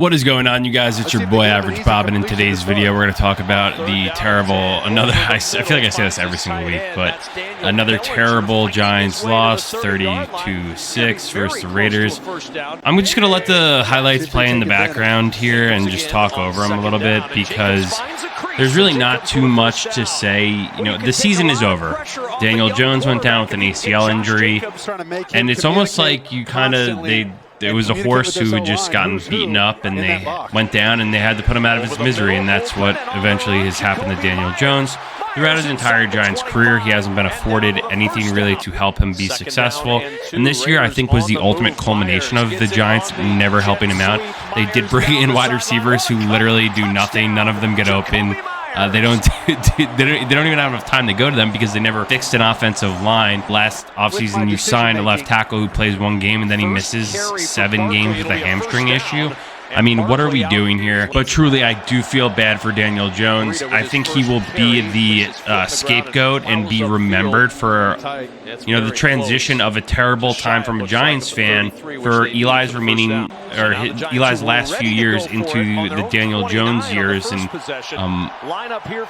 What is going on, you guys? It's your boy Average Bob, and in today's video we're going to talk about the terrible, I feel like I say this every single week, but another terrible Giants loss, 30-6 versus the Raiders. I'm just going to let the highlights play in the background here and just talk over them a little bit, because there's really not too much to say. You know, the season is over. Daniel Jones went down with an ACL injury, and it's almost like it was a horse who had just gotten beaten up, and they went down, and they had to put him out of his misery, and that's what eventually has happened to Daniel Jones. Throughout his entire Giants career, he hasn't been afforded anything really to help him be successful, and this year I think was the ultimate culmination of the Giants never helping him out. They did bring in wide receivers who literally do nothing. None of them get open. They don't even have enough time to go to them because they never fixed an offensive line. Last offseason, you signed a left tackle who plays one game and then he misses 7 games with a hamstring issue. I mean, what are we doing here? But truly, I do feel bad for Daniel Jones. I think he will be the scapegoat and be remembered for, the transition of a terrible time from a Giants fan for Eli's last few years into the Daniel Jones years. And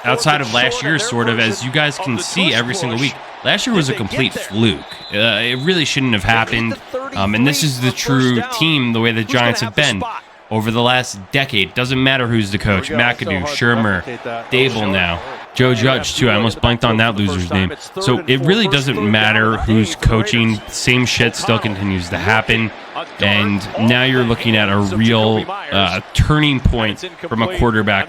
outside of last year, sort of, as you guys can see every single week, last year was a complete fluke. It really shouldn't have happened. And this is the true team, the way the Giants have been over the last decade. Doesn't matter who's the coach. McAdoo, Shermer, Dable now. Joe Judge, too. I almost blanked on that loser's name. So it really doesn't matter who's coaching. Same shit still continues to happen. And now you're looking at a real turning point from a quarterback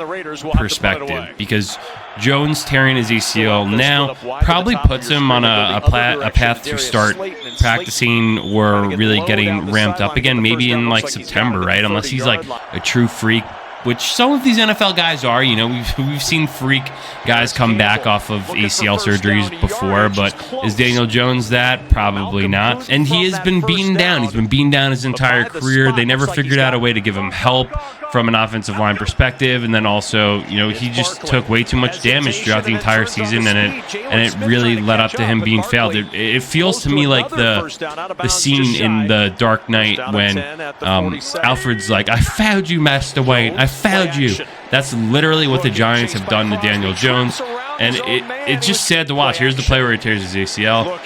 perspective, because Jones tearing his ACL now probably puts him on a path to start practicing or really getting ramped up again, maybe in like September, right? Unless he's like a true freak, which some of these NFL guys are. You know, we've seen freak guys come back off of ACL surgeries before, but is Daniel Jones that? Probably not. And he has been beaten down. He's been beaten down his entire career. They never figured out a way to give him help from an offensive line perspective, and then also, he just took way too much damage throughout the entire season, and it really led up to him being failed. It feels to me like the scene in The Dark Knight when Alfred's like, "I found you, Master Wayne. I found you." That's literally what the Giants have done to Daniel Jones, and it's just sad to watch. Here's the play where he tears his ACL.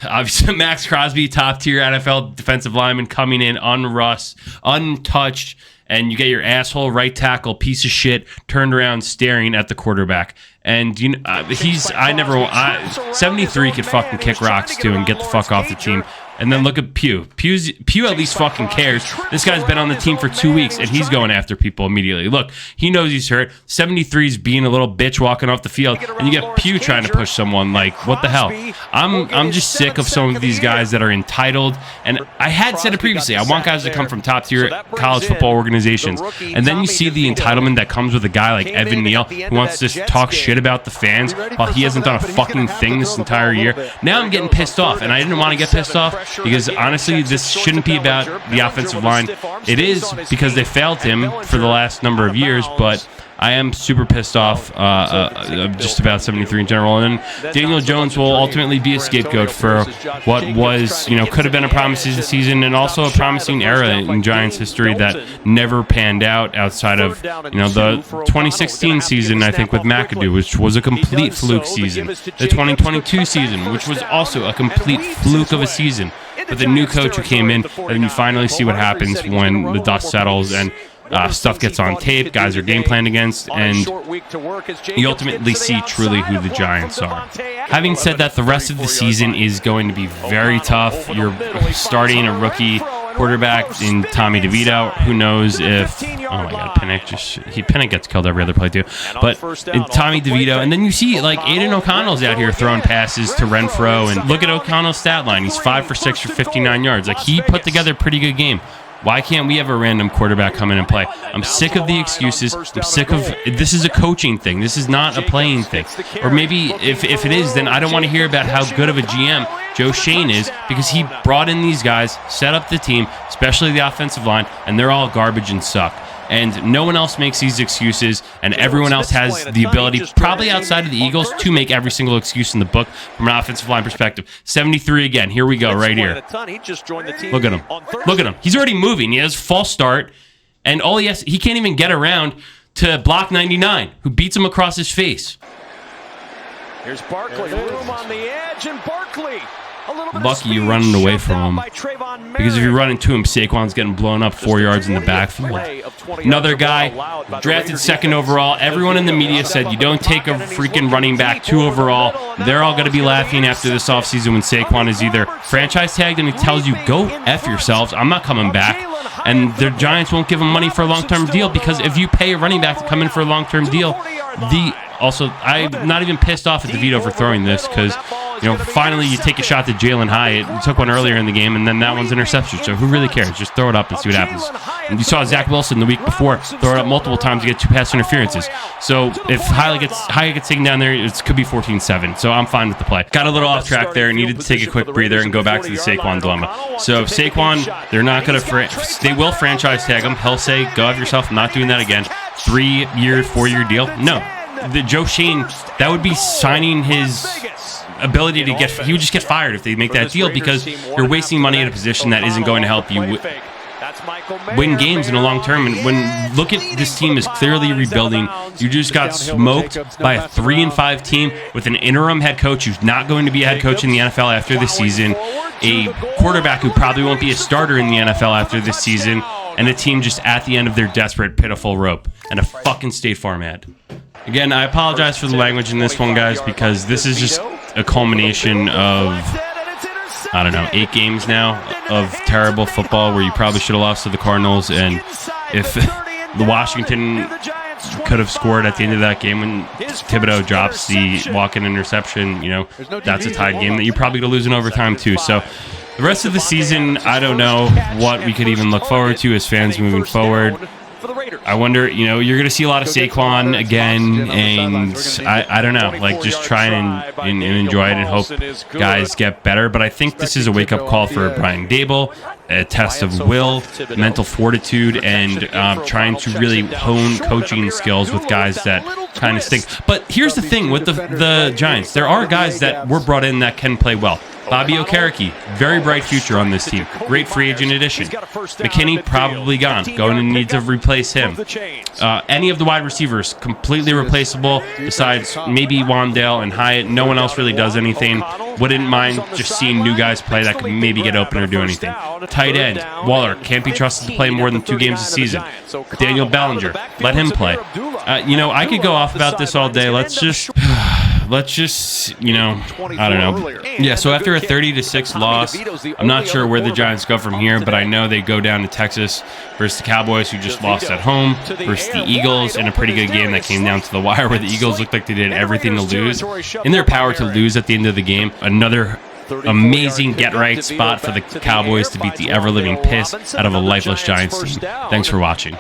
Obviously, Max Crosby, top-tier NFL defensive lineman, coming in untouched, and you get your asshole right tackle, piece of shit, turned around staring at the quarterback. And 73 could fucking kick rocks too and get the fuck off the team. And then look at Pugh. Pugh at least fucking cares. This guy's been on the team for 2 weeks, and he's going after people immediately. Look, he knows he's hurt. 73's being a little bitch walking off the field, and you get Pugh trying to push someone. Like, what the hell? I'm just sick of some of these guys that are entitled. And I had said it previously. I want guys to come from top-tier college football organizations. And then you see the entitlement that comes with a guy like Evan Neal, who wants to talk shit about the fans while he hasn't done a fucking thing this entire year. Now I'm getting pissed off, and I didn't want to get pissed off, because honestly, this shouldn't be about the offensive line. It is, because they failed him for the last number of years, but I am super pissed off just about 73 in general. And Daniel Jones will ultimately be a scapegoat for what was, could have been a promising season and also a promising era in Giants history that never panned out outside of, the 2016 season, I think, with McAdoo, which was a complete fluke season. The 2022 season, which was also a complete fluke of a season. But the new coach who came in, and then you finally see what happens when the dust settles and stuff gets on tape, guys are game planned against, and you ultimately see truly who the Giants are. Having said that, the rest of the season is going to be very tough. You're starting a rookie quarterback in Tommy DeVito. Who knows if, oh my God, Pinnock gets killed every other play too. But in Tommy DeVito, and then you see like Aiden O'Connell's out here throwing passes to Renfro, and look at O'Connell's stat line. He's 5 for 6 for 59 yards. Like, he put together a pretty good game. Why can't we have a random quarterback come in and play? I'm sick of the excuses. I'm sick of, this is a coaching thing. This is not a playing thing. Or maybe if it is, then I don't want to hear about how good of a GM Joe Shane is, because he brought in these guys, set up the team, especially the offensive line, and they're all garbage and suck. And no one else makes these excuses, and everyone else has the ability, probably outside of the Eagles, to make every single excuse in the book from an offensive line perspective. 73 again. Here we go, right here. Look at him. Look at him. He's already moving. He has false start. And all he can't even get around to block 99, who beats him across his face. Here's Barkley, room on the edge, and Barkley. Lucky you're running away from him, because if you run into him, Saquon's getting blown up 4 yards in the backfield. Another guy drafted 2nd overall. Everyone in the media said you don't take a freaking running back 2 overall. They're all going to be laughing after this offseason when Saquon is either franchise tagged and he tells you, go F yourselves, I'm not coming back. And the Giants won't give him money for a long-term deal, because if you pay a running back to come in for a long-term deal, also, I'm not even pissed off at DeVito for throwing this, because, you know, finally you take a shot to Jalen Hyatt. You took one earlier in the game, and then that one's interception. So who really cares? Just throw it up and see what happens. And you saw Zach Wilson the week before throw it up multiple times to get 2 pass interferences. So if Hyatt gets taken down there, it could be 14-7. So I'm fine with the play. Got a little off track there. Needed to take a quick breather and go back to the Saquon dilemma. So Saquon, they're not going to they will franchise tag him. He'll say, go have yourself. I'm not doing that again. 3-year, 4-year deal. No. The Joe Shane, that would be signing his ability to he would just get fired if they make that deal, because you're wasting money at a position that isn't going to help you win games in the long term. And when look at this team is clearly rebuilding. You just got smoked by a 3-5 team with an interim head coach who's not going to be a head coach in the NFL after this season, a quarterback who probably won't be a starter in the NFL after this season, and a team just at the end of their desperate, pitiful rope, and a fucking State Farm ad. Again, I apologize for the language in this one, guys, because this is just a culmination of, I don't know, 8 games now of terrible football where you probably should have lost to the Cardinals. And if the Washington could have scored at the end of that game when Thibodeau drops the walk-in interception, you know, that's a tied game that you're probably going to lose in overtime too. So the rest of the season, I don't know what we could even look forward to as fans moving forward. I wonder, you know, you're going to see a lot of Saquon again, and I don't know, like, just try and enjoy it and hope guys get better. But I think this is a wake-up call for Brian Daboll, a test of will, mental fortitude, and trying to really hone coaching skills with guys that kind of stink. But here's the thing with the Giants. There are guys that were brought in that can play well. Bobby Okereke, very bright future on this team. Great free agent addition. McKinney, probably gone. Going to need to replace him. Any of the wide receivers, completely replaceable, besides maybe Wandale and Hyatt. No one else really does anything. Wouldn't mind just seeing new guys play that could maybe get open or do anything. Tight end, Waller, can't be trusted to play more than 2 games a season. Daniel Bellinger, let him play. You know, I could go off about this all day. Let's just, you know, I don't know. Yeah, so after a 30-6 loss, I'm not sure where the Giants go from here, but I know they go down to Texas versus the Cowboys, who just lost at home, versus the Eagles in a pretty good game that came down to the wire, where the Eagles looked like they did everything to lose. In their power to lose at the end of the game, another amazing get-right spot for the Cowboys to beat the ever-living piss out of a lifeless Giants team. Thanks for watching.